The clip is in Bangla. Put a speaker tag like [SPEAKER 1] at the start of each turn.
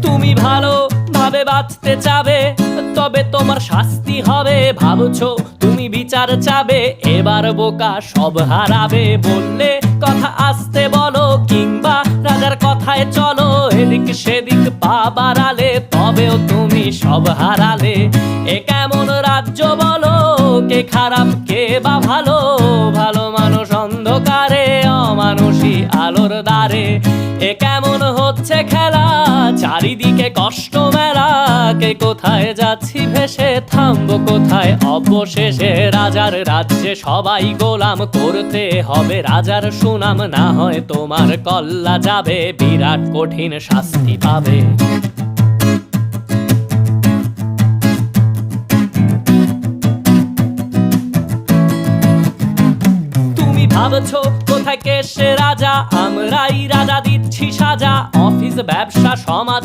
[SPEAKER 1] তুমি ভালো ভাবে বাঁচতে চাবে, তবে তোমার শাস্তি হবে। ভাবছো তুমি বিচার চাবে, এবার বোকা সব হারাবে। বললে কথা আসতে বলো, কিংবা রাজার কথায় চলো। এদিক সেদিক পা বাড়ালে, তবেও তুমি সব হারালে। এ কেমন রাজ্য বলো, কে খারাপ কে বা ভালো? ভালো মানুষ অন্ধকারে, অমানুষী আলোর দ্বারে। এ কেমন হচ্ছে খেলা, চারিদিকে কষ্ট মেলা। কে কোথায় যাচ্ছি ভেসে, থামবো কোথায় অবশেষে? রাজার রাজ্যে সবাই গোলাম, করতে হবে রাজার সুনাম। না হয় তোমার কল্লা যাবে, বিরাট কঠিন শাস্তি পাবে। ভাবছো কোথায় কে সে রাজা, আমরাই রাজা দিচ্ছি সাজা। অফিস ব্যবসা সমাজ